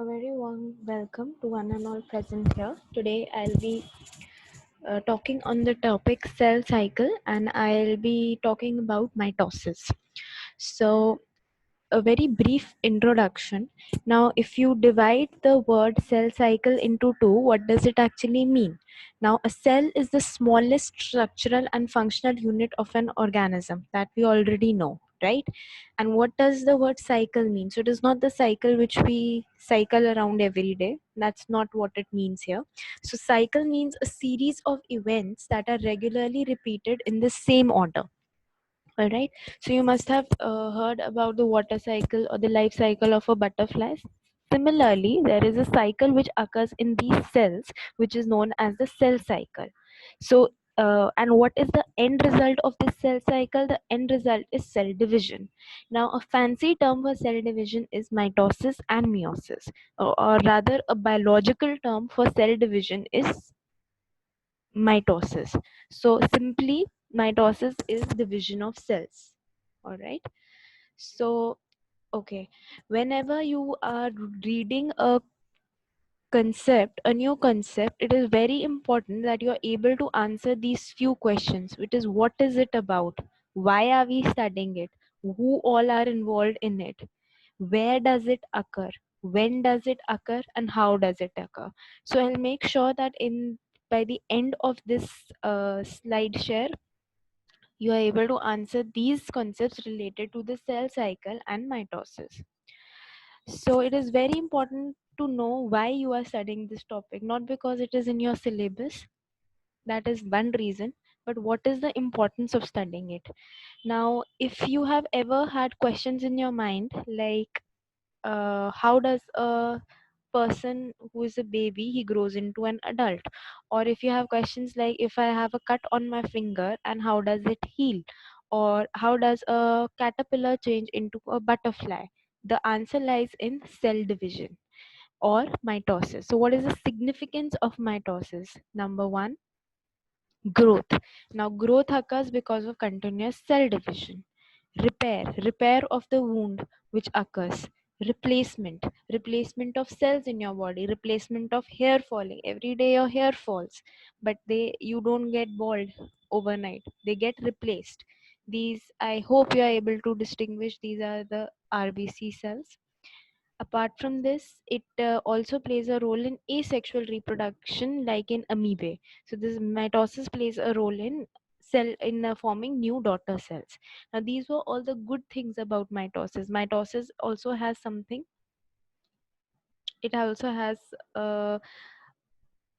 A very warm welcome to one and all present here. Today I'll be talking on the topic cell cycle and I'll be talking about mitosis. So, a very brief introduction. Now, if you divide the word cell cycle into two, what does it actually mean? Now, a cell is the smallest structural and functional unit of an organism that we already know, right? And what does the word cycle mean? So, it is not the cycle which we cycle around every day. That's not what it means here. So, cycle means a series of events that are regularly repeated in the same order. All right. So you must have heard about the water cycle or the life cycle of a butterfly. Similarly, there is a cycle which occurs in these cells, which is known as the cell cycle. So, and what is the end result of this cell cycle? The end result is cell division. Now, a fancy term for cell division is mitosis and meiosis, or rather, a biological term for cell division is mitosis. So simply, mitosis is division of cells. All right. So, okay, whenever you are reading a new concept, it is very important that you are able to answer these few questions, which is what is it about? Why are we studying it? Who all are involved in it? Where does it occur? When does it occur? And how does it occur? So I'll make sure that in by the end of this slide share, you are able to answer these concepts related to the cell cycle and mitosis. So it is very important to know why you are studying this topic, not because it is in your syllabus, that is one reason, but what is the importance of studying it. Now, if you have ever had questions in your mind like how does a person who is a baby he grows into an adult, or if you have questions like if I have a cut on my finger and how does it heal, or how does a caterpillar change into a butterfly, the answer lies in cell division or mitosis. So what is the significance of mitosis? Number one, growth. Now growth occurs because of continuous cell division. Repair of the wound which occurs. Replacement of cells in your body, replacement of hair falling. Every day your hair falls, but you don't get bald overnight, they get replaced. These, I hope you are able to distinguish, these are the RBC cells. Apart from this, it also plays a role in asexual reproduction, like in amoebae. So this mitosis plays a role in cell in forming new daughter cells. Now these were all the good things about mitosis. Mitosis also has something. It also has a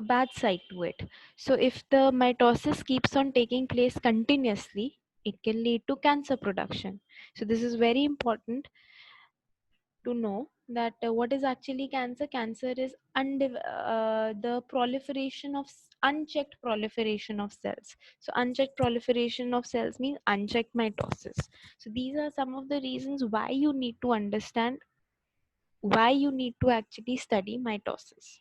bad side to it. So if the mitosis keeps on taking place continuously, it can lead to cancer production. So this is very important to know that what is actually cancer. Cancer is the proliferation of unchecked proliferation of cells. So unchecked proliferation of cells means unchecked mitosis. So these are some of the reasons why you need to understand, why you need to actually study mitosis.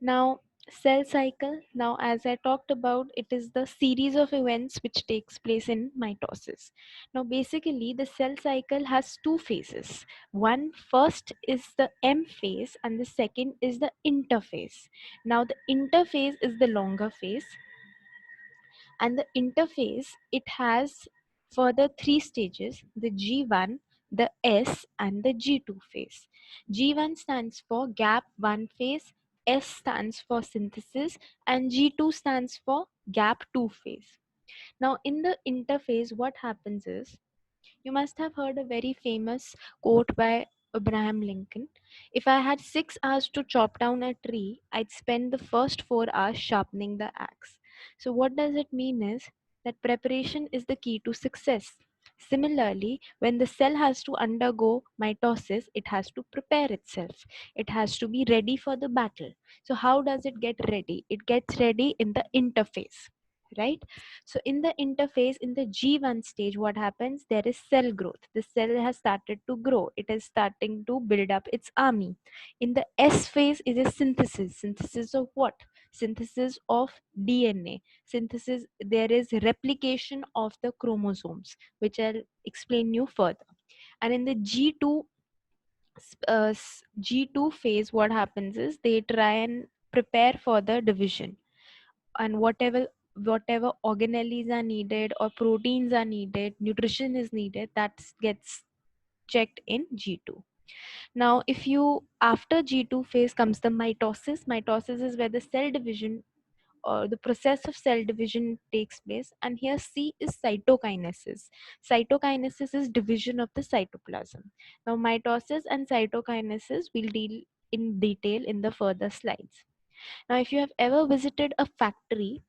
Now, cell cycle. Now, as I talked about, it is the series of events which takes place in mitosis. Now, basically, the cell cycle has two phases. One first is the M phase, and the second is the interphase. Now, the interphase is the longer phase, and the interphase, it has further three stages: the G1, the S, and the G2 phase. G1 stands for gap 1 phase, S stands for synthesis, and G2 stands for gap 2 phase. Now in the interphase, what happens is, you must have heard a very famous quote by Abraham Lincoln: if I had 6 hours to chop down a tree, I'd spend the first 4 hours sharpening the axe. So, what does it mean is that preparation is the key to success. Similarly, when the cell has to undergo mitosis, it has to prepare itself. It has to be ready for the battle. So, how does it get ready? It gets ready in the interphase, right? So in the interphase, in the G1 stage, what happens? There is cell growth. The cell has started to grow. It is starting to build up its army. In the S phase is a synthesis. Synthesis of what? Synthesis of DNA. Synthesis, there is replication of the chromosomes, which I'll explain you further. And in the G2 G2 phase, what happens is they try and prepare for the division, and whatever organelles are needed or proteins are needed, nutrition is needed, that gets checked in G2. Now, if you after G2 phase comes the mitosis. Mitosis is where the cell division or the process of cell division takes place, and here C is cytokinesis. Cytokinesis is division of the cytoplasm. Now, mitosis and cytokinesis we'll deal in detail in the further slides. Now, if you have ever visited a factory,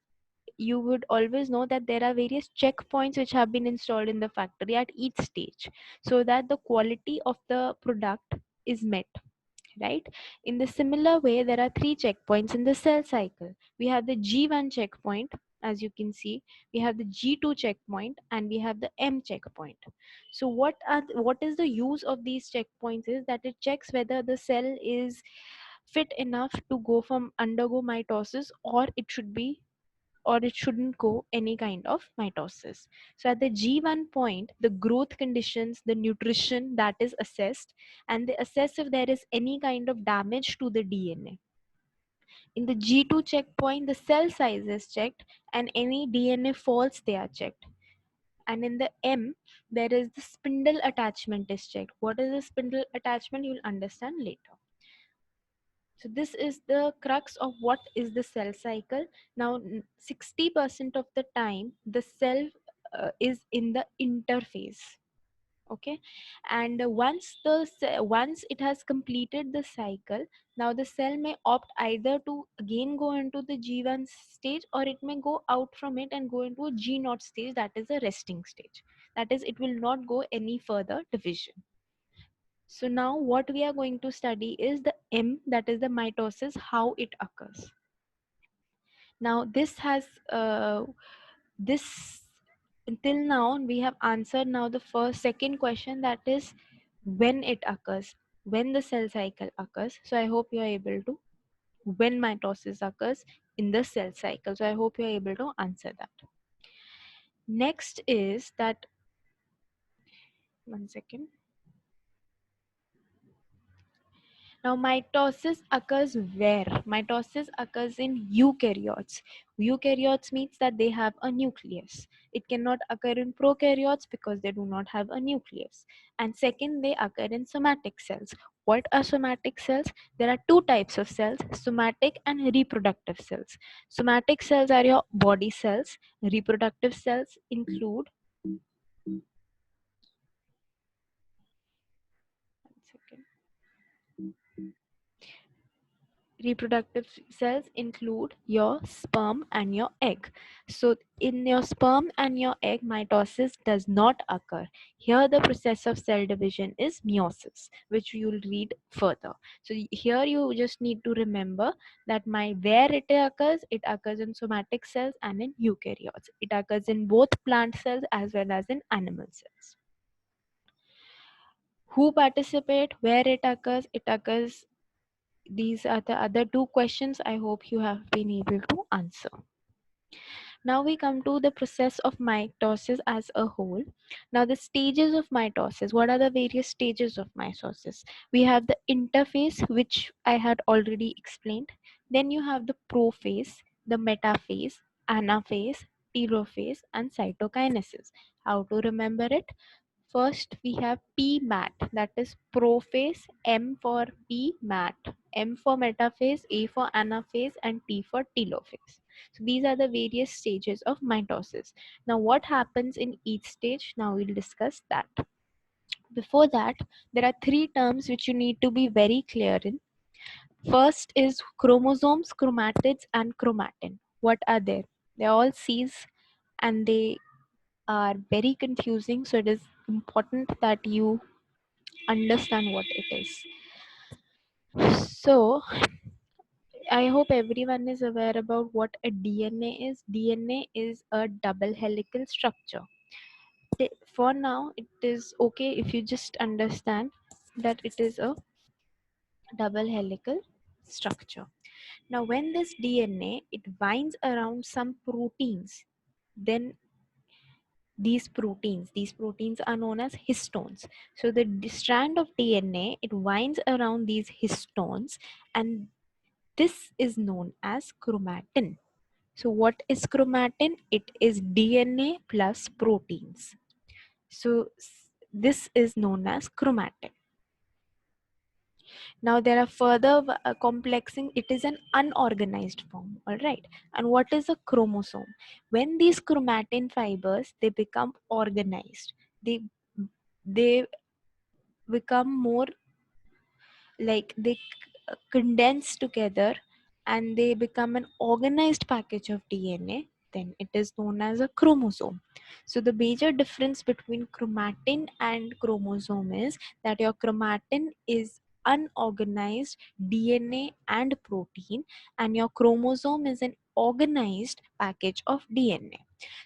you would always know that there are various checkpoints which have been installed in the factory at each stage, so that the quality of the product is met, right? In the similar way, there are three checkpoints in the cell cycle. We have the G1 checkpoint, as you can see, we have the G2 checkpoint, and we have the M checkpoint. So what is the use of these checkpoints is that it checks whether the cell is fit enough to go from undergo mitosis, or it shouldn't go any kind of mitosis. So at the G1 point, the growth conditions, the nutrition, that is assessed, and they assess if there is any kind of damage to the DNA. In the G2 checkpoint, the cell size is checked, and any DNA faults, they are checked. And in the M, there is the spindle attachment is checked. What is the spindle attachment? You'll understand later. So this is the crux of what is the cell cycle. Now, 60% of the time, the cell is in the interphase. Okay, and once it has completed the cycle, now the cell may opt either to again go into the G1 stage, or it may go out from it and go into a G0 stage, that is a resting stage. That is, it will not go any further division. So now what we are going to study is the M, that is the mitosis, how it occurs. Now this until now we have answered now the second question, that is when it occurs, when the cell cycle occurs. So I hope you are able to, when mitosis occurs in the cell cycle. So I hope you are able to answer that. Next is that, one second. Now, mitosis occurs where? Mitosis occurs in eukaryotes. Eukaryotes means that they have a nucleus. It cannot occur in prokaryotes because they do not have a nucleus. And second, they occur in somatic cells. What are somatic cells? There are two types of cells, somatic and reproductive cells. Somatic cells are your body cells. Reproductive cells include, one second. Reproductive cells include your sperm and your egg. So in your sperm and your egg, mitosis does not occur. Here the process of cell division is meiosis, which you'll read further. So here you just need to remember that where it occurs in somatic cells and in eukaryotes. It occurs in both plant cells as well as in animal cells. Who participate? Where it occurs? It occurs. These are the other two questions I hope you have been able to answer. Now we come to the process of mitosis as a whole. Now the stages of mitosis. What are the various stages of mitosis? We have the interphase, which I had already explained. Then you have the prophase, the metaphase, anaphase, telophase, and cytokinesis. How to remember it? First, we have PMAT, that is prophase, M for PMAT, M for metaphase, A for anaphase, and T for telophase. So these are the various stages of mitosis. Now, what happens in each stage? Now we'll discuss that. Before that, there are three terms which you need to be very clear in. First is chromosomes, chromatids, and chromatin. What are they? They're all C's, and they are very confusing, so it is important that you understand what it is. So I hope everyone is aware about what a DNA is. DNA is a double helical structure. For now, it is okay if you just understand that it is a double helical structure. Now, when this DNA, it binds around some proteins, then these proteins are known as histones. So the strand of DNA, it winds around these histones, and this is known as chromatin. So what is chromatin? It is DNA plus proteins. So this is known as chromatin. Now there are further complexing. It is an unorganized form, all right. And what is a chromosome? When these chromatin fibers, they become organized, they become more like they condense together and they become an organized package of DNA, then it is known as a chromosome. So the major difference between chromatin and chromosome is that your chromatin is unorganized DNA and protein, and your chromosome is an organized package of DNA.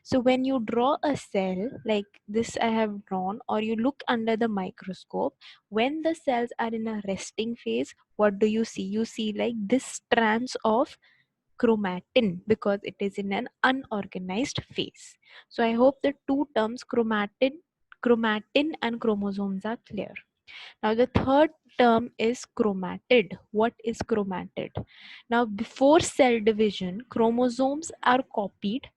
So when you draw a cell like this I have drawn, or you look under the microscope, when the cells are in a resting phase, what do you see? You see like this strands of chromatin because it is in an unorganized phase. So I hope the two terms chromatin and chromosomes are clear. Now the third term is chromatid. What is chromatid? Now before cell division, chromosomes are copied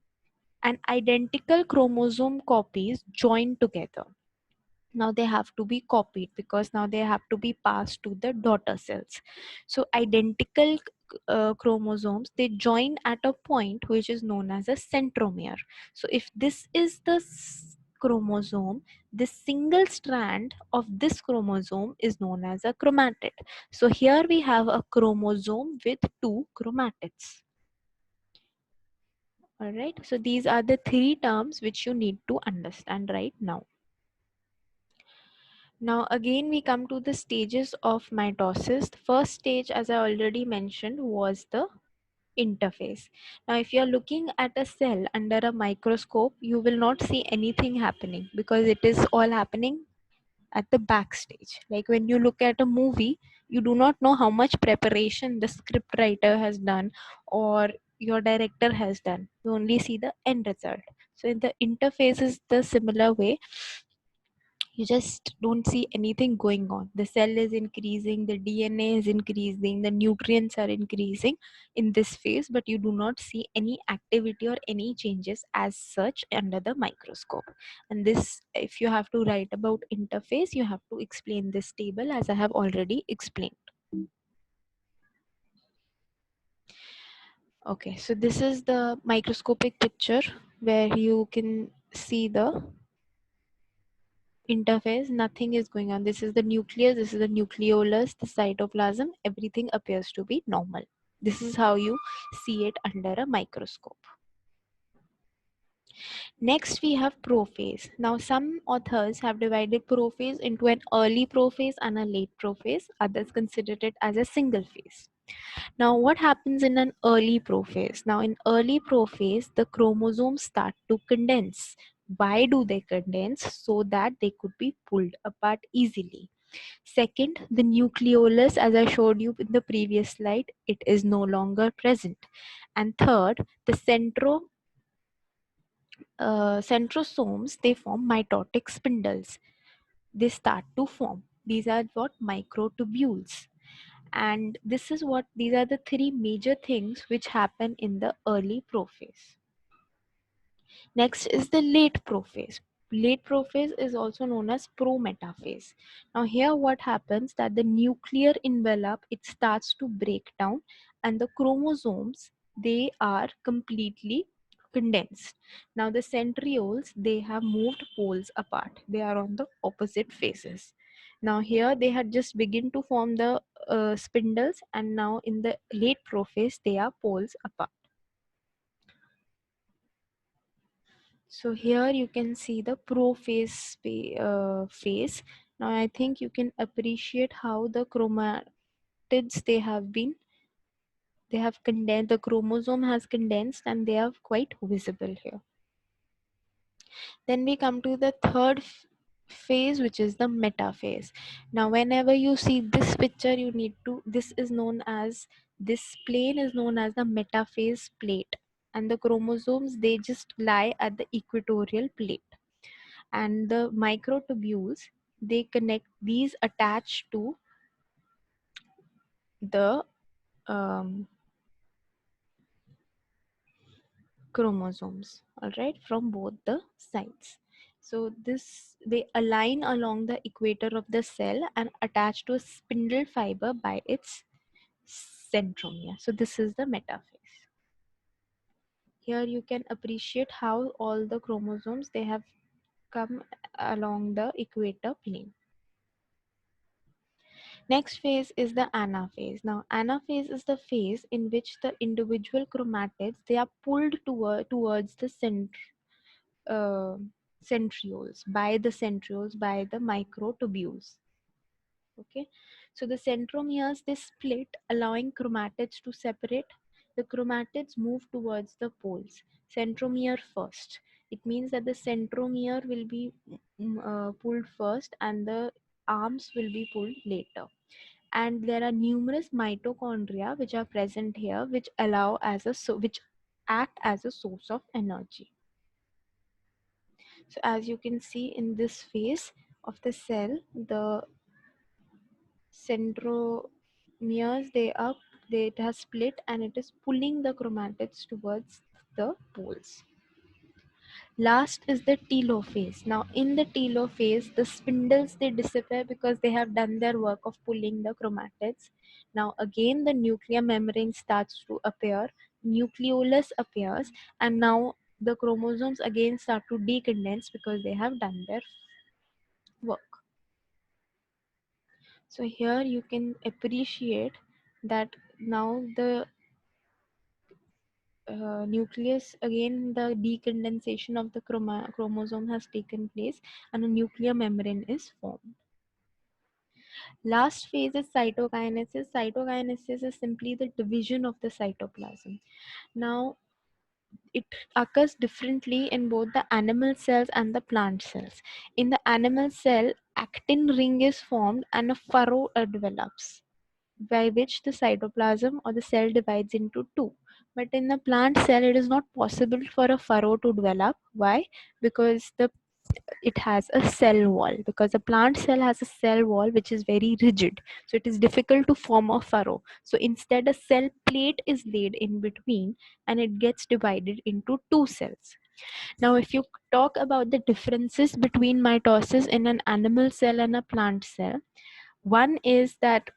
and identical chromosome copies join together. Now they have to be copied because now they have to be passed to the daughter cells. So identical chromosomes, they join at a point which is known as a centromere. So if this is the chromosome, this single strand of this chromosome is known as a chromatid. So here we have a chromosome with two chromatids. All right, so these are the three terms which you need to understand right now. Now again we come to the stages of mitosis. The first stage, as I already mentioned, was the interphase. Now if you are looking at a cell under a microscope, you will not see anything happening because it is all happening at the backstage. Like when you look at a movie, you do not know how much preparation the script writer has done or your director has done. You only see the end result. So in the interphase is the similar way. You just don't see anything going on. The cell is increasing, the DNA is increasing, the nutrients are increasing in this phase, but you do not see any activity or any changes as such under the microscope. And this, if you have to write about interphase, you have to explain this table as I have already explained. Okay, so this is the microscopic picture where you can see the interphase. Nothing is going on. This is the nucleus, this is the nucleolus, the cytoplasm, everything appears to be normal. This is how you see it under a microscope. Next we have prophase. Now some authors have divided prophase into an early prophase and a late prophase. Others consider it as a single phase. Now what happens in an early prophase? Now in early prophase, the chromosomes start to condense. Why do they condense? So that they could be pulled apart easily. Second, the nucleolus, as I showed you in the previous slide, it is no longer present. And third, the centrosomes, they form mitotic spindles. They start to form. These are what microtubules. And this is what, these are the three major things which happen in the early prophase. Next is the late prophase. Late prophase is also known as prometaphase. Now here what happens that the nuclear envelope, it starts to break down and the chromosomes, they are completely condensed. Now the centrioles, they have moved poles apart. They are on the opposite faces. Now here they had just begun to form the spindles, and now in the late prophase they are poles apart. So here you can see the prophase phase. Now I think you can appreciate how the chromatids, they have condensed, the chromosome has condensed and they are quite visible here. Then we come to the third phase, which is the metaphase. Now whenever you see this picture, you need to, this is known as, this plane is known as the metaphase plate, and the chromosomes, they just lie at the equatorial plate. and the microtubules, they connect, these attach to the chromosomes, all right, from both the sides. So this, they align along the equator of the cell and attach to a spindle fiber by its centromere. So this is the metaphase. Here you can appreciate how all the chromosomes, they have come along the equator plane. Next phase is the anaphase. Now anaphase is the phase in which the individual chromatids, they are pulled towards the uh, centrioles, by the centrioles, by the microtubules. Okay, so the centromeres, they split, allowing chromatids to separate. The chromatids move towards the poles. Centromere first. It means that the centromere will be pulled first and the arms will be pulled later. And there are numerous mitochondria which are present here, which allow as a which act as a source of energy. So as you can see in this phase of the cell, the centromeres, it has split and it is pulling the chromatids towards the poles. Last is the telophase. Now in the telophase, the spindles, they disappear because they have done their work of pulling the chromatids. Now again the nuclear membrane starts to appear, nucleolus appears, and now the chromosomes again start to decondense because they have done their work. So here you can appreciate that now the nucleus, again the decondensation of the chromosome has taken place and a nuclear membrane is formed. Last phase is cytokinesis. Cytokinesis is simply the division of the cytoplasm. Now it occurs differently in both the animal cells and the plant cells. In the animal cell, actin ring is formed and a furrow develops, by which the cytoplasm or the cell divides into two. But in the plant cell, it is not possible for a furrow to develop. Why? Because it has a cell wall. Because a plant cell has a cell wall which is very rigid, so it is difficult to form a furrow. So instead, a cell plate is laid in between, and it gets divided into two cells. Now, if you talk about the differences between mitosis in an animal cell and a plant cell, one is that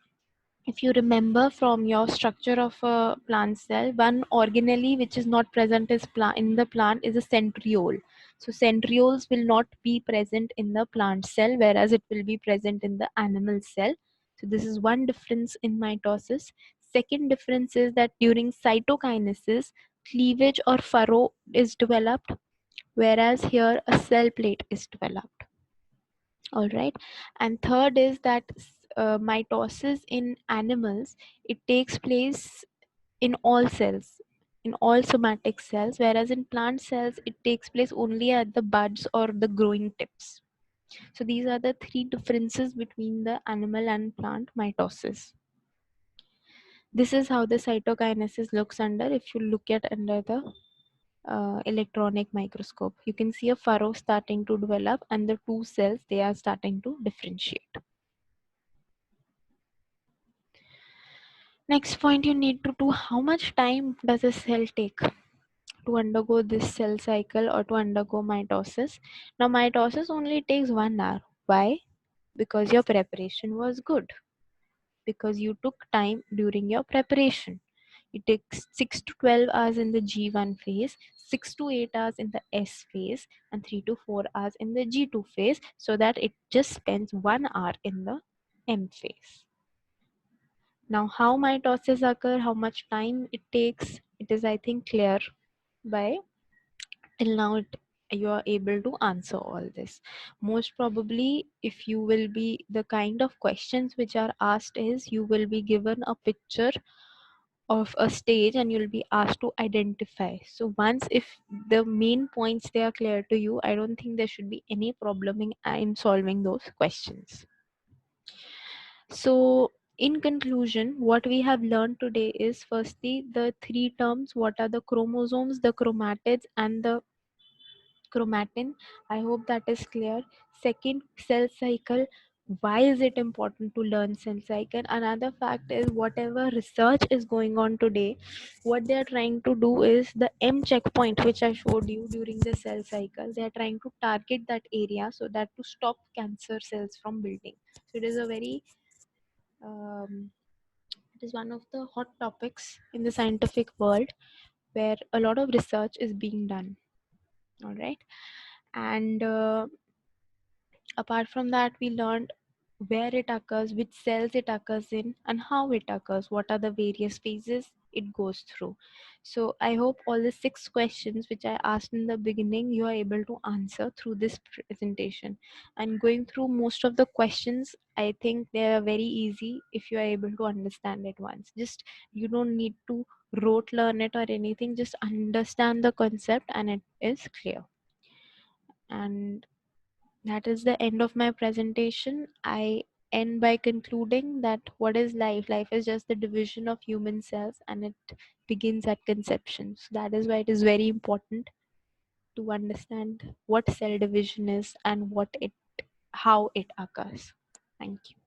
if you remember from your structure of a plant cell, one organelle which is not present in the plant is a centriole. So centrioles will not be present in the plant cell, whereas it will be present in the animal cell. So this is one difference in mitosis. Second difference is that during cytokinesis, cleavage or furrow is developed, whereas here a cell plate is developed. All right. And third is that mitosis in animals, it takes place in all cells, in all somatic cells, whereas in plant cells it takes place only at the buds or the growing tips. So these are the three differences between the animal and plant mitosis. This is how the cytokinesis looks under. If you look at under the electronic microscope, you can see a furrow starting to develop and the two cells, they are starting to differentiate. Next point you need to do, how much time does a cell take to undergo this cell cycle or to undergo mitosis? Now mitosis only takes 1 hour. Why? Because your preparation was good. Because you took time during your preparation. It takes 6 to 12 hours in the G1 phase, 6 to 8 hours in the S phase, and 3 to 4 hours in the G2 phase, so that it just spends 1 hour in the M phase. Now, how mitosis occur, how much time it takes, it is, I think, clear by till now. You are able to answer all this. Most probably, if you will be, the kind of questions which are asked is, you will be given a picture of a stage and you'll be asked to identify. So once if the main points they are clear to you, I don't think there should be any problem in solving those questions. So in conclusion, what we have learned today is, firstly, the three terms: what are the chromosomes, the chromatids, and the chromatin. I hope that is clear. Second, cell cycle. Why is it important to learn cell cycle? Another fact is whatever research is going on today, what they are trying to do is the M checkpoint, which I showed you during the cell cycle. They are trying to target that area so that to stop cancer cells from building. So it is a very it is one of the hot topics in the scientific world where a lot of research is being done. All right, and apart from that, we learned where it occurs, which cells it occurs in, and how it occurs, what are the various phases it goes through. So I hope all the 6 questions which I asked in the beginning, you are able to answer through this presentation. And going through most of the questions, I think they are very easy if you are able to understand it once. Just you don't need to rote learn it or anything, just understand the concept and it is clear. And that is the end of my presentation. I end by concluding that what is life? Life is just the division of human cells and it begins at conception. So that is why it is very important to understand what cell division is and how it occurs. Thank you.